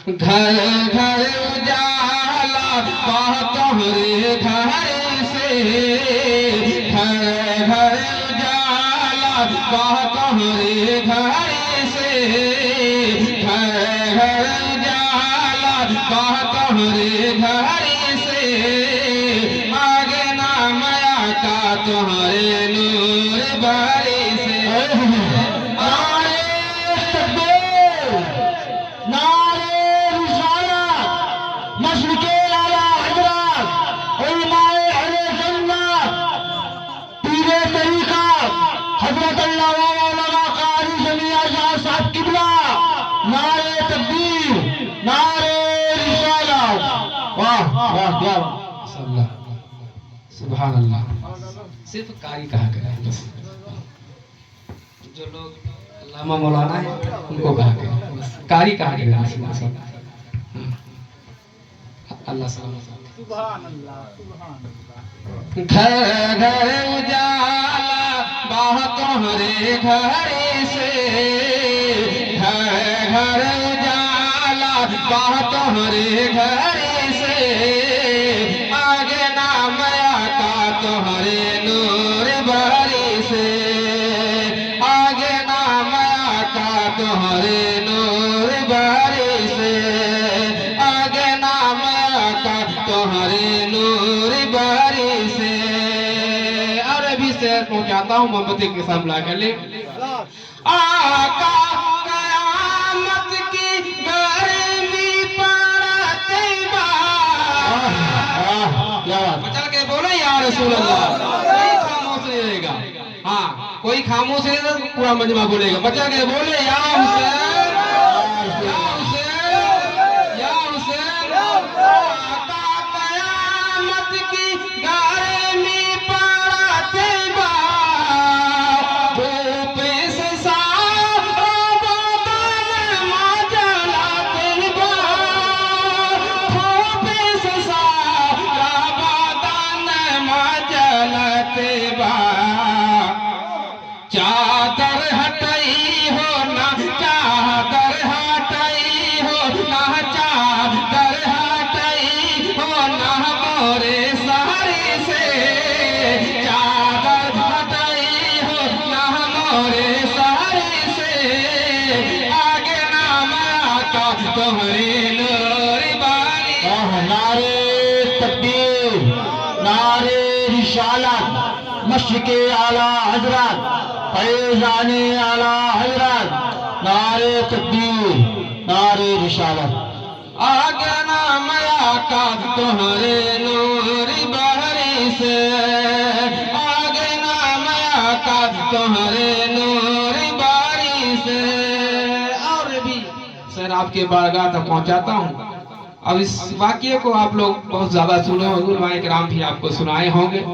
घर घर उजाला तोहरे घर से, घर घर उजाला तोहरे घर से, घर घर उजाला तोहरे घर से, आगे नाम आता तुम्हारे नूर बारी से। सुभान अल्लाह। सिर्फ कारी कहा करें बस, जो लोग अल्लामा मौलाना है उनको कहा करें, कारी कहा करें। अल्लाह सुभान अल्लाह। घर घर उजाला बाह तोहरे घर से, घर घर उजाला बाह तोहरे घर से, आगे नाम आता तोहरे नूर बारी से, आगे नाम आता तोहरे नूर बारी से, आगे नाम आता तोहरे नूर बारी से। अरबी से पहुंचाता हूँ मोहब्बत के साथ ला कर ले। आका कयामत की गर्मी पड़ते बचल के बोले या रसूल अल्लाह। कोई खामोश नहीं रहेगा, हाँ कोई खामोश नहीं तो पूरा मजमा बोलेगा। बचल के बोले या हुसैन, या हुसैन, या हुसैन। आका कयामत की गर्मी पड़ते धूप से सारा बदन मचलाते धूप से सारा बदन मचलाते चादर हटई हो ना, चादर हटई हो ना, चादर हटई हो ना मोरे सारी से, चादर हटई हो ना मोरे सारी से, आगे नाम आता तुम्हारी नूर बारी। नारे तकबीर, नारे रिसालत, मशरिक़े आला हजरत, फैज़ाने आला हजरत, नारे तकबीर, नारे रिसालत। आगे नाम आता तुम्हारे नूर बारी से, आगे नाम आता तुम्हारे नूर बारी से। और भी सर आपके बारगाह तक पहुंचाता हूँ। अब इस वाक्य को आप लोग बहुत ज्यादा सुने होंगे, उलमाए किराम भी आपको सुनाए होंगे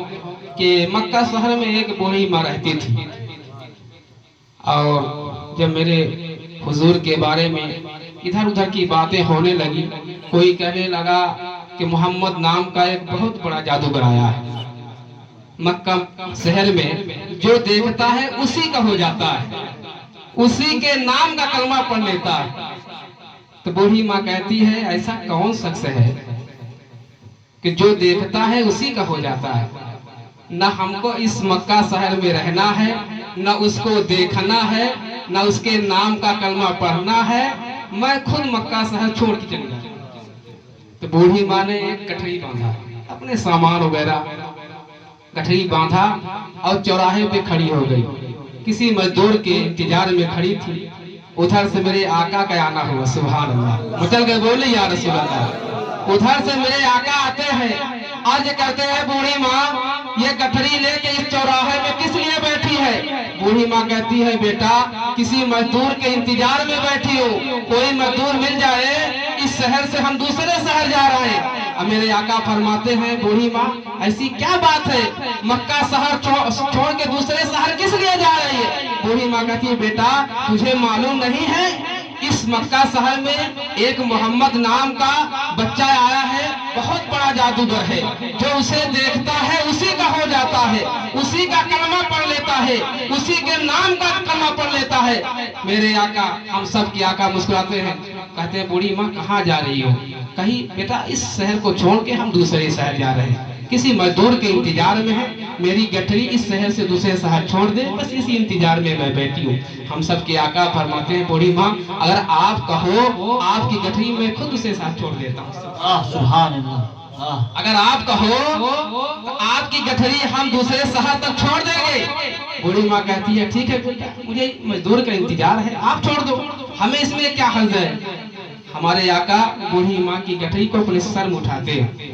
कि मक्का शहर में एक बूढ़ी माँ रहती थी। और जब मेरे हुजूर के बारे में इधर उधर की बातें होने लगी, कोई कहने लगा कि मोहम्मद नाम का एक बहुत बड़ा जादूगर आया है मक्का शहर में, जो देखता है उसी का हो जाता है, उसी के नाम का कलमा पढ़ लेता है। तो बूढ़ी माँ कहती है ऐसा कौन शख्स है कि जो देखता है उसी का हो जाता है। न हमको इस मक्का शहर में रहना है, न उसको देखना है, न उसके नाम का कलमा पढ़ना है, मैं खुद मक्का शहर छोड़ के चली जाऊं। तो बूढ़ी माँ ने एक गठरी बांधा, अपने सामान वगैरह गठरी बांधा और चौराहे पे खड़ी हो गई। किसी मजदूर के इंतजार में खड़ी थी। उधर से मेरे आका का आना हुआ, सुभान अल्लाह। मुचल के बोले या रसूल अल्लाह। उधर से मेरे आका आते हैं, अर्ज करते हैं बूढ़ी माँ ये गठरी लेके इस चौराहे में किस लिए बैठी है? बूढ़ी माँ कहती है बेटा किसी मजदूर के इंतजार में बैठी हो, कोई मजदूर मिल जाए, इस शहर से हम दूसरे शहर जा रहे हैं। अब मेरे आका फरमाते हैं बूढ़ी माँ ऐसी क्या बात है, मक्का शहर छोड़ के दूसरे शहर किस लिए जा रही है? बूढ़ी माँ कहती है बेटा तुझे मालूम नहीं है इस मक्का शहर में एक मोहम्मद नाम का बच्चा आया है, बहुत बड़ा जादूगर है, जो उसे देखता है उसी का हो जाता है, उसी का कलमा पढ़ लेता है, उसी के नाम का कलमा पढ़ लेता है। मेरे आका, हम सब की आका मुस्कुराते हैं, कहते हैं बूढ़ी माँ कहाँ जा रही हो? कहीं बेटा इस शहर को छोड़ के हम दूसरे शहर जा रहे हैं, किसी मजदूर के इंतजार में है, मेरी गठरी इस शहर से दूसरे शहर छोड़ दे, बस इसी इंतजार में मैं बैठी हूँ। हम सब के आका फरमाते हैं बूढ़ी माँ अगर आप कहो आपकी गठरी मैं खुद उसे साथ छोड़ देता हूँ। सुभान अल्लाह। अगर आप कहो तो आपकी गठरी हम दूसरे शहर तक छोड़ देंगे। बूढ़ी माँ कहती है ठीक है बेटा, मुझे मजदूर का इंतजार है, आप छोड़ दो, हमें इसमें क्या हर्ज है। हमारे आका बूढ़ी माँ की गठरी को अपने सर में उठाते हैं,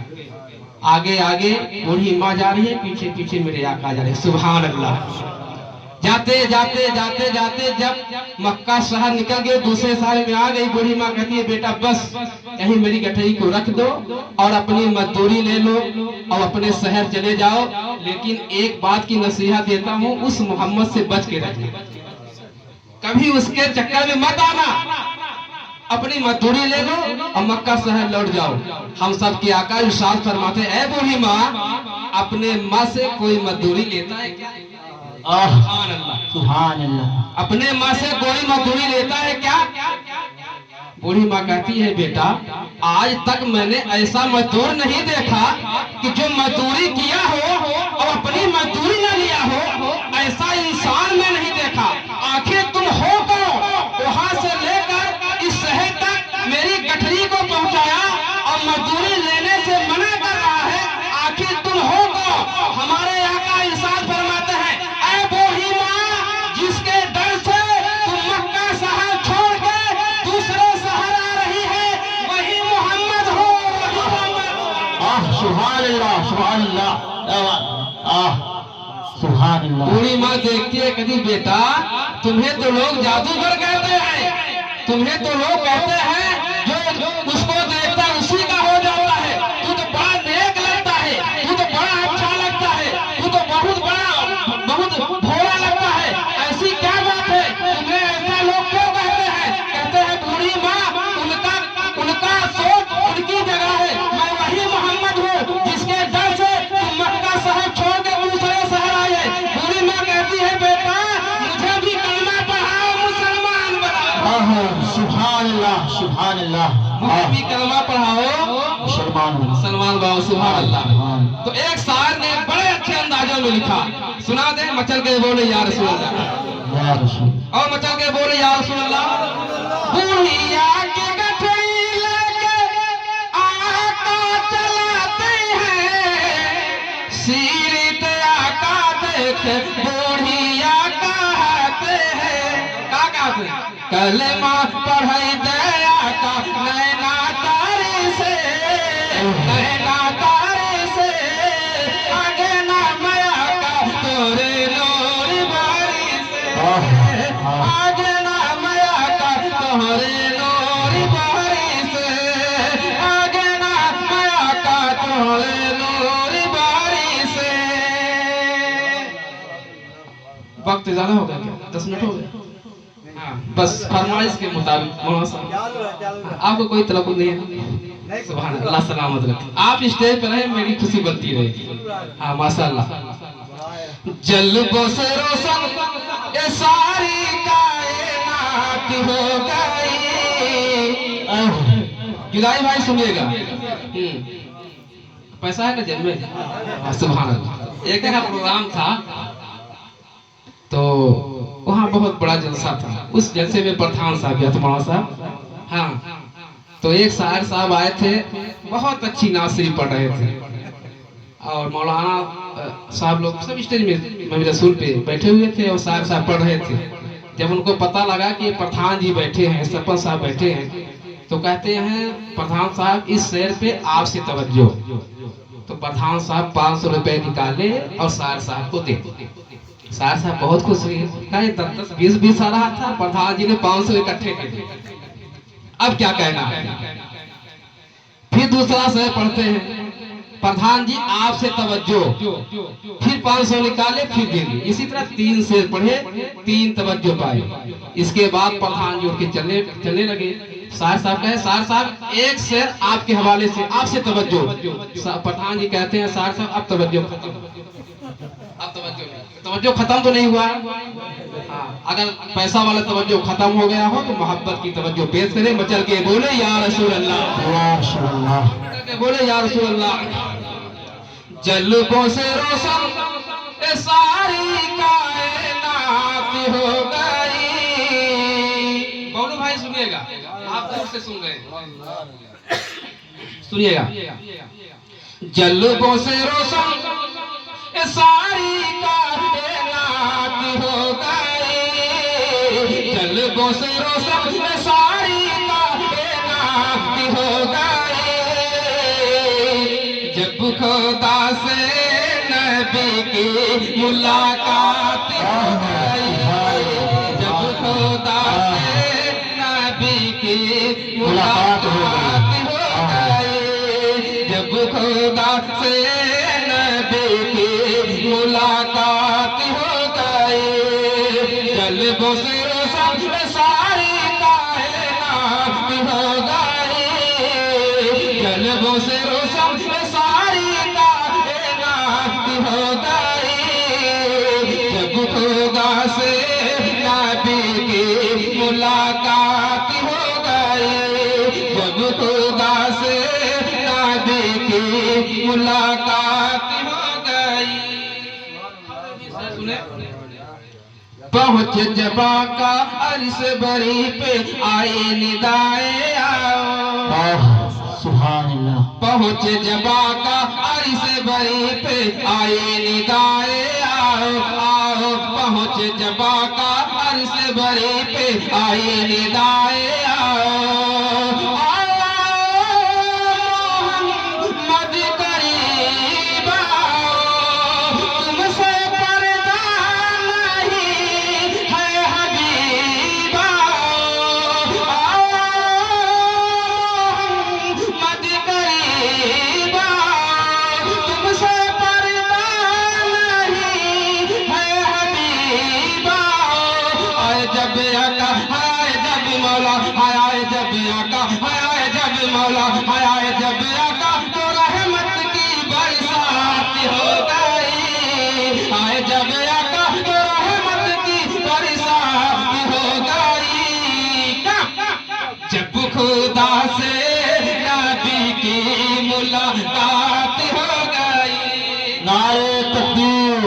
आगे आगे बूढ़ी माँ जा रही है, पीछे पीछे मेरे आका जा रहे हैं। सुभान अल्लाह। जाते जाते जाते जाते जब मक्का शहर निकल गए, दूसरे शहर में आ गई, बूढ़ी माँ कहती है बेटा बस यहीं मेरी गठरी को रख दो और अपनी मजदूरी ले लो और अपने शहर चले जाओ, लेकिन एक बात की नसीहत देता हूँ, उस मोहम्मद से बच के रहना, कभी उसके चक्कर में मत आना, अपनी मजदूरी ले लो और मक्का शहर लौट जाओ। हम सब के आका इरशाद फरमाते ऐ बूढ़ी माँ, अपने माँ से कोई मजदूरी लेता है क्या? सुभान अल्लाह, सुभान अल्लाह। अपने माँ से कोई मजदूरी लेता है क्या? बूढ़ी माँ कहती है बेटा आज तक मैंने ऐसा मजदूर नहीं देखा कि जो मजदूरी किया हो और अपनी मजदूरी न लिया हो, ऐसा इंसान मैं नहीं देखा। आखिर तुम हो कौन? वहां से लेकर इस शहर तक मेरी गठरी को पहुंचाया और मजदूरी लेने से मना कर रहा है, आखिर तुम हो कौन? हमारे आका इरशाद फरमाते हैं ऐ बूढ़ी माँ, जिसके डर से तुम मक्का शहर छोड़ के दूसरे शहर आ रही है, वही मोहम्मद हो, वही मोहम्मद। सुभान अल्लाह, सुभान अल्लाह, सुभान अल्लाह। बूढ़ी माँ देखती है, कहती बेटा तुम्हें तो लोग जादूगर कहते हैं, तुम्हें तो लोग कहते हैं जो उसको देखता है उसी का हो जाता है, तू तो बड़ा नेक लगता है, तू तो बड़ा अच्छा लगता है, तू तो बहुत भोला लगता है, ऐसी क्या बात है, तुम्हें ऐसा लोग क्यों कहते हैं? कहते हैं बूढ़ी माँ उनका सोच उनकी जगह है, मैं वही मोहम्मद हूँ जिसके डर से तुम मक्का शहर छोड़ के दूसरे शहर आए। बूढ़ी माँ कहती है बेटा मुझे भी कलमा पढ़ाओ, मुसलमान बनाओ। सुभान अल्लाह, सुभान अल्लाह। मुझे भी कलमा पढ़ाओ, मुसलमान बनाओ। सुभान अल्लाह। तो एक शायर ने बड़े अच्छे अंदाजों में लिखा, सुना दे, मचल के बोले या रसूल अल्लाह, या रसूल, और मचल के बोले या रसूल अल्लाह। बूढ़िया की गठरी लेके आका चलाते हैं, सीरत आका देख बूढ़िया कहते हैं, का कहते हैं? कलमा पढ़ाई दे आका नैना तारे से, नैना तारे से, आगे ना माया का तोरे नूर बारी से, आगे ना माया का तोरे नूर बारी से, आगे ना माया का तोरे नूर बारी से। वक्त ज्यादा हो गया क्या? 10 मिनट हो गए? हाँ, बस फरमाइश के मुताबिक मौलाना साहब, आपको कोई तलब नहीं है? सुभान अल्लाह, सलामत रखे, आप स्टेज पर रहे, मेरी खुशी बनती रहेगी। हाँ माशाअल्लाह। जल्बों से रोशन ये सारी कायनात हो गई। जुदाई भाई सुनिएगा, पैसा है ना जेब में? सुभान अल्लाह। एक जगह प्रोग्राम था तो वहाँ बहुत बड़ा जलसा था, उस जलसे में प्रधान साहब या मौलाना साहब, हाँ, तो एक शायर साहब आए थे, बहुत अच्छी नासिरी पढ़ रहे थे और मौलाना साहब लोग सब स्टेज में मवी रसूल पे बैठे हुए थे और शायर साहब पढ़ रहे थे। जब उनको पता लगा कि प्रधान जी बैठे हैं, सरपंच साहब बैठे हैं, तो कहते हैं प्रधान साहब इस शेर पे आपसे तवज्जो। तो प्रधान साहब 500 रुपए निकाले और शायर साहब को दे। शायर साहब बहुत खुश हुए, कहा 10-20 आ रहा था, प्रधान जी ने 500 इकट्ठे कर दिए, अब क्या कहना है। फिर दूसरा शेर पढ़ते हैं, प्रधान जी आपसे तवज्जो, फिर 500 निकाले, फिर दे दिए। इसी तरह 3 शेर पढ़े, 3 तवज्जो पाए। इसके बाद प्रधान जी उठ के चलने लगे। शायर साहब कहे, शायर साहब एक शेर आपके हवाले से, आपसे तवज्जो। पठान जी कहते हैं शायर साहब अब तवज्जो खत्म, अब तवज्जो नहीं, तवज्जो खत्म तो नहीं हुआ है। हाँ, अगर पैसा वाला तवज्जो खत्म हो गया हो तो मोहब्बत की तवज्जो पेश करें। मचल के बोले या रसूल अल्लाह, या रसूल अल्लाह, बोले या रसूल अल्लाह। जल्बों से रोशन ए सारी कायनात हो गई। बोलो भाई सुनिएगा, आप दूर से सुन रहे, सुनिएगा। जल्बों से रोशन ए सारी कायनात हो गई। जल्बों से रोशन ए सारी कायनात हो गई। जब खुदा से नबी की मुलाकात हो गई, जब खुदा से नबी की मुलाकात हो गई, जब खुदा से नबी की मुलाकात हो गई। जल्बों से रोशन सारी कायनात हो गई। जल्बों से रोशन सारी कायनात हो गई। जब खुदा से नबी की मुलाकात हो गई, जब खुदा से नबी की मुलाकात हो गई। सुने, पहुँच जबा का अर्श बरी पे आए निदाए आओ। सुभान अल्लाह, पहुँच जबा का अर्श बरी पे आए निदाए आओ, आओ। पहुँच जबा का अर्श बरी पे आए निदाए आओ। मोहम्मद करीब आओ, तुमसे पर्दा नहीं है हबीब आओ। मोहम्मद करीब आओ, तुमसे पर्दा नहीं है हबीब आओ। आए जब आका, आए जब मौला, आए जब आका, आए जब मौला, आए जब आका, तो रहमत की बरसात हो गई। आए जब आका तो रहमत की बरसात हो गई। जब खुदा से नबी की मुलाकात हो गई। नारे तकबीर,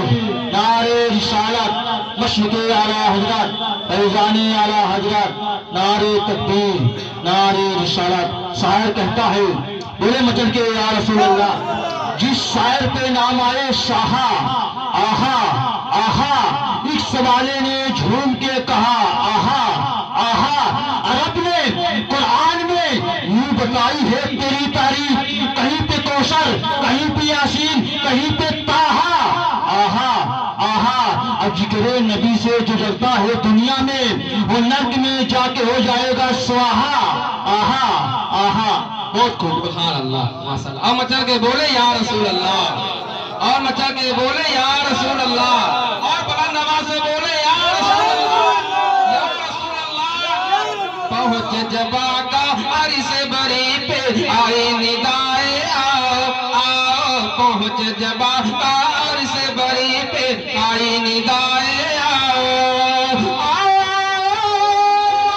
नारे रिसालत, मशरिक़े आला हजरत, फैज़ाने आला हजरत, नारे तकबीर, नारे रिसालत। शायर कहता है, बोले मचल के या रसूल अल्लाह, जिस शायर पे नाम आए शाहा, आहा आहा, इस वाले ने झूम के कहा आहा आहा। अरब ने कुरान में यूं बताई है तेरी तारीफ, कहीं पे कौशल, कहीं पे यासीन, कहीं पे ताहा, आहा आहा। अब जिक्र नबी से जो जलता है दुनिया में, वो नर्क में जाके हो जाएगा स्वाहा, आहा आहा। बहुत खूब, सुभान अल्लाह, माशाअल्लाह। और मचल के बोले या रसूल अल्लाह, और मचल के बोले या रसूल अल्लाह, और बुलंद आवाज से बोले या रसूल अल्लाह, या रसूल अल्लाह। पहुँच जबा का अर्श बरी पे आए निदाए आओ, आओ। पहुँच जबा का अर्श बरी पे आए निदाए आओ, आओ।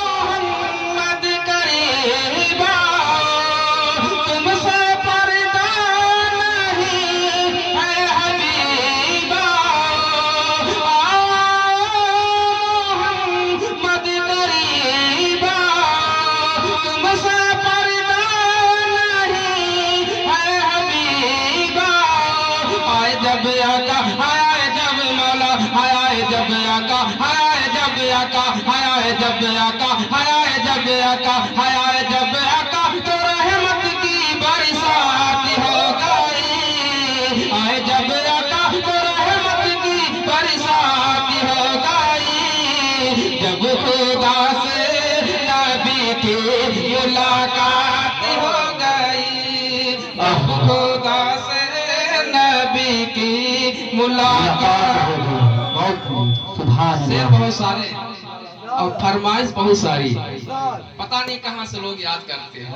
मोहम्मद करीब आओ, तुमसे पर्दा नहीं है हबीब आओ। मोहम्मद करीब आओ, तुमसे पर्दा नहीं है हबीब आओ। आए जब आका, आए जब मौला, आए जब आका, आए जब आका, आए जब आका, आए जब आका, आए जब आका, तो रहमत की बरसात हो गई। आए जब आका तो रहमत की बरसात हो गई। जब खुदा से नबी की मुलाकात हो गई, जब खुदा से नबी की मुलाकात हो गई। सुभान शेर अल्लाह, बहुत सारे और फरमाइश बहुत सारी। पता नहीं कहाँ से लोग याद करते हैं,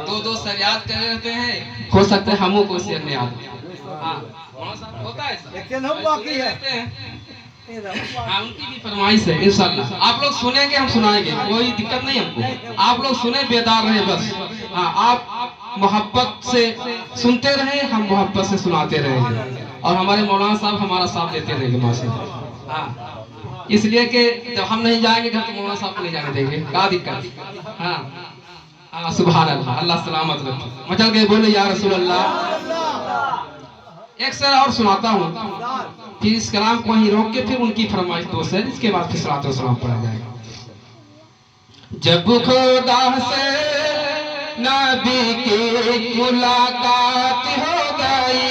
दो दो सर याद कर रहते हैं, हो सकता है हमको को शेर ने याद हाँ होता है बाकी है। हाँ उनकी भी फरमाइश है इंशाल्लाह। आप लोग सुनेंगे हम सुनाएंगे, कोई दिक्कत नहीं हमको, आप लोग सुने बेदार रहे बस। हाँ आप मोहब्बत से सुनते रहे, हम मोहब्बत से सुनाते रहेंगे और हमारे मौलाना साहब हमारा साथ देते रहेंगे माशाल्लाह। हाँ इसलिए कि जब हम नहीं जाएंगे घर तो मौलाना साहब को नहीं जाने देंगे, क्या दिक्कत। हाँ हाँ सुभान अल्लाह, अल्लाह सलामत रखे। मचल के बोले या रसूल अल्लाह। एक शेर और सुनाता हूँ, फिर इस कलाम को वहीं रोक के फिर उनकी फरमाइश दो शेर, इसके बाद फिर सलातो सलाम पढ़ा जाएगा। जब खुदा से नबी की मुलाकात हो गई,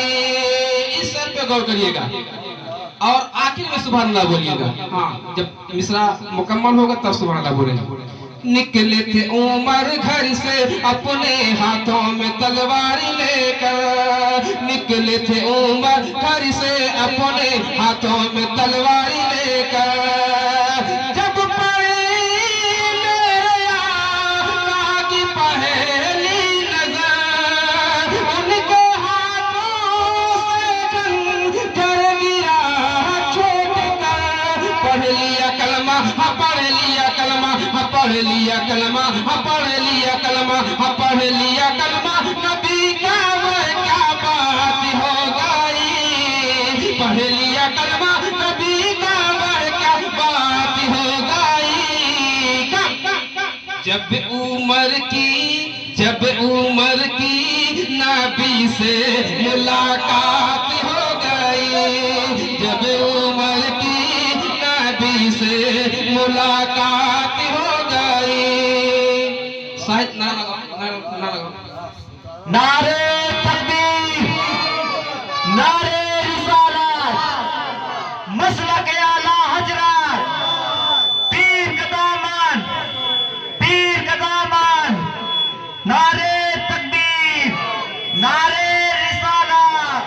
इस शेर पे गौर करिएगा और आखिर में सुभान अल्लाह बोलिएगा। हाँ जब मिसरा मुकम्मल होगा तब सुभान अल्लाह बोलेंगे। निकले थे उमर घर से अपने हाथों में तलवार लेकर, निकले थे उमर घर से अपने हाथों में तलवार लेकर, जब पड़ी मेरे आका की पहली नजर, उनके हाथों से जंजर गिरा छोड़ कर, पढ़ लिया कलमा पढ़ लिया कलमा पढ़ लिया कलमा पढ़ लिया कलमा पढ़ लिया कलमा, नबी का वह क्या बात हो गई, पढ़ लिया कलमा नबी का वह क्या बात हो गई। जब उमर की नबी से मुलाकात हो गई, जब उमर की नबी से मुलाकात हो गई। शायद ना लगाओ नारे तकबीर, नारे रिसालत, मसलक आला हजरत, पीर का दामन, नारे तकबीर, नारे रिसालत,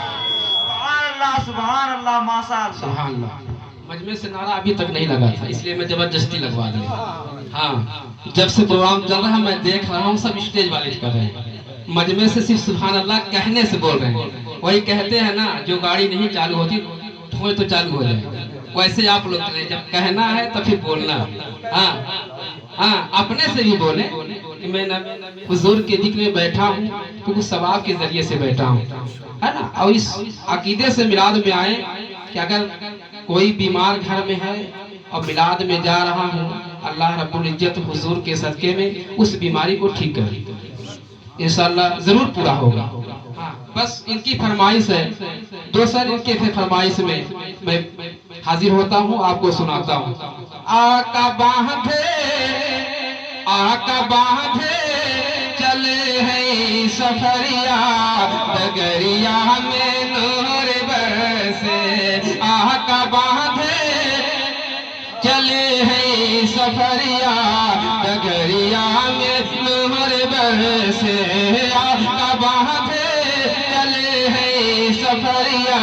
सुभान अल्लाह माशाअल्लाह सुभान अल्लाह। मजमे से नारा अभी तक नहीं लगा था, इसलिए मैं जबरदस्ती लगवा दिया। हाँ जब से प्रोग्राम चल रहा है मैं देख रहा हूँ सब स्टेज वाले कर रहे हैं, मजमे से सिर्फ सुभान अल्लाह कहने से बोल रहे हैं। वही कहते हैं ना, जो गाड़ी नहीं चालू होती धुएं तो चालू हो जाए, वैसे आप लोग चले, जब कहना है तो फिर बोलना। हाँ हाँ अपने से भी बोले कि मैं ना हुजूर के जिक्र में बैठा हूँ तो कुछ सवाब के जरिए से बैठा हूँ, है ना। और इस अकीदे से मिलाद में आए कि अगर कोई बीमार घर में है और मिलाद में जा रहा हूँ, अल्लाह रब्बुल इज्जत हुजूर के सदके में उस बीमारी को ठीक कर इंशाअल्लाह जरूर पूरा होगा। हाँ, बस इनकी फरमाइश है, दो सर इनके फरमाइश में मैं हाजिर होता हूँ, आपको सुनाता हूँ। आका बांधे चले हैं सफरिया, डगरिया में नूर बरसे, आका बांधे चले हैं सफरिया, डगरिया में नूर बरसे, आका बांधे चले हैं सफरिया,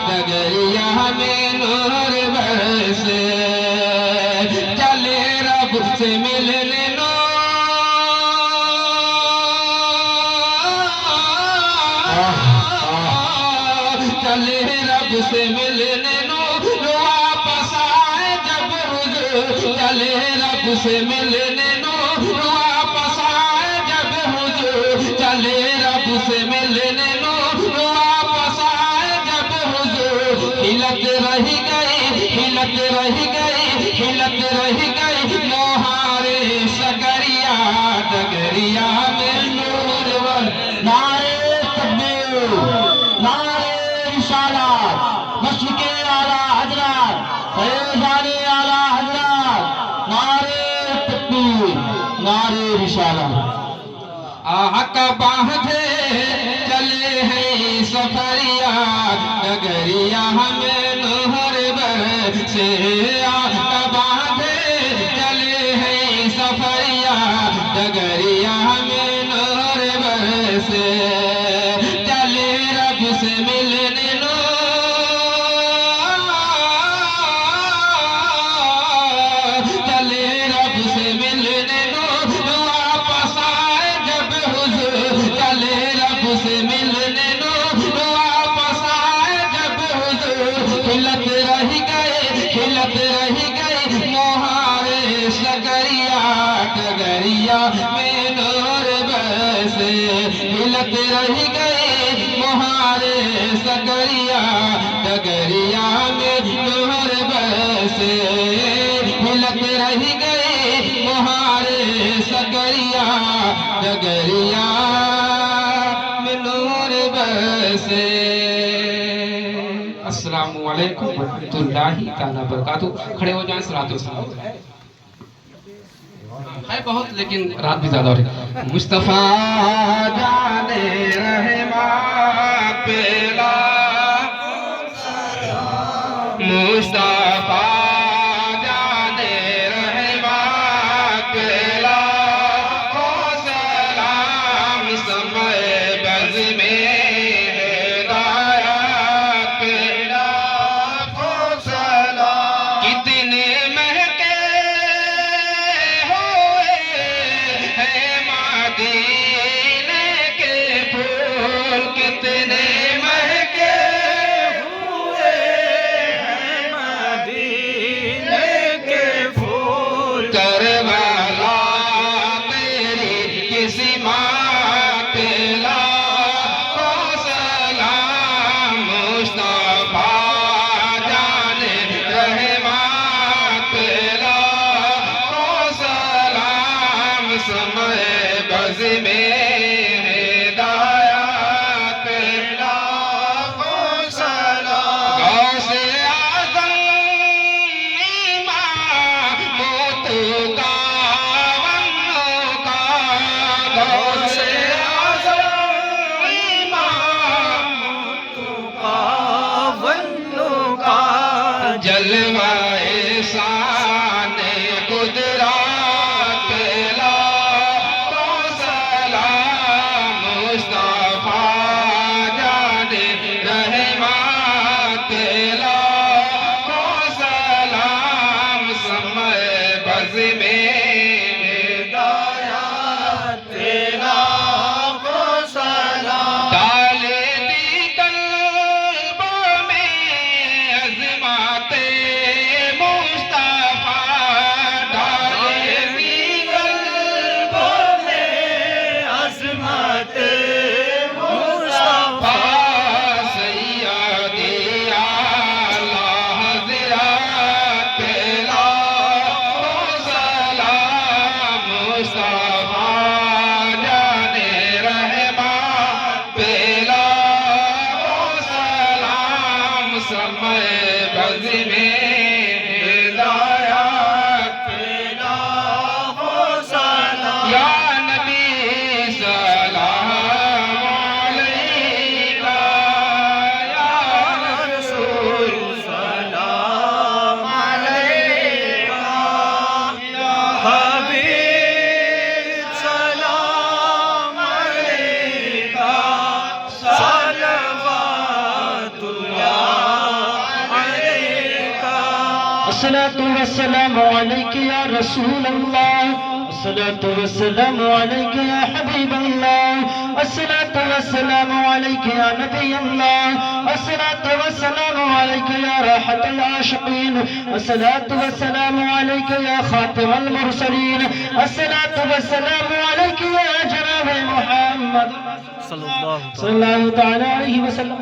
डगरिया में नूर बरसे, चले रब से मिलने चले रब से मिलने नो वापस आए जब हुजूर, चले रब से मिलने नो वापस आए जब हुजूर, चले रब से मिलने नो वापस आए जब हुजूर, हिलत रही गई हिलत रही गई हिलत रही गई मोहारे सकरिया, डगरिया में नूर वर। नारे तकबीर, नारे रिसालत, मशरिक़े आला हजरत, फैज़ाने आला हजरत, नारे तकबीर, नारे रिसालत। आका बांधे चले हैं सफरिया, डगरिया में नूर बरसे, आका बांधे चले हैं सफरिया, डगरिया में नूर बरसे, चले रब से मिलने लो, चले रब से मिलने लो, हिलत रह गए मुहारे सकरिया डगरिया में नूर बरसे हिलत रह गए मुहारे सकरिया डगरिया में नूर बरसे। अस्सलामु अलैकुम वरहमतुल्लाहि ताला बरकातुहू। खड़े हो जाएं, सलातो सलाम है बहुत, लेकिन रात भी ज्यादा हो रही। मुस्तफा जाने रहमा पेला मुस्तफा जाने रहमा पेला को सलाम समय बज़ में हिदायत पेला को सलाम। कितने महके हुए हैं मदीने के फूल कितने महके हुए हैं मदीने के फूल। करबला तेरी किसी माँ पेला को सलाम मुस्तफा जाने रहमा पेला को सलाम समय बज़ में हिदायत पेला को सलाम। गौसे आज़म इमाम का वन्नो का गौसे आज़म इमाम का वन्नो का जलवाए शाने कुदरत पेला को सलाम मुस्तफा जाने रहमा पेला को सलाम समय बज़ में हिदायत पेला को सलाम। डाले दी कल्बों में अज़माते मुस्तफा डाले दी कल्बों में अज़माते मुस्तफा। सैयदी आला हज़रत पेला को सलाम मुस्तफा जाने रहमा पेला को सलाम समय बज़ में हिदायत पेला को सलाम। या नबी सलाम अलैका या रसूल सलाम अलैका या हबीब सलाम अलैका सलवातुल्लाह अलैका। अस्सलातु वस्सलामु अलैका या रसूल अल्लाह अस्सलातु वस्सलामु अलैका या हबीब अल्लाह अस्सलातु वस्सलामु अलैका या नबी अल्लाह अस्सलातु वस्सलामु अलैका या राहतुल आशिकीन अस्सलातु वस्सलामु अलैका या खातिमुल मुरसलीन अस्सलातु वस्सलामु अलैका या जनाब मुहम्मद सल्लल्लाहु तआला अलैहि वसल्लम।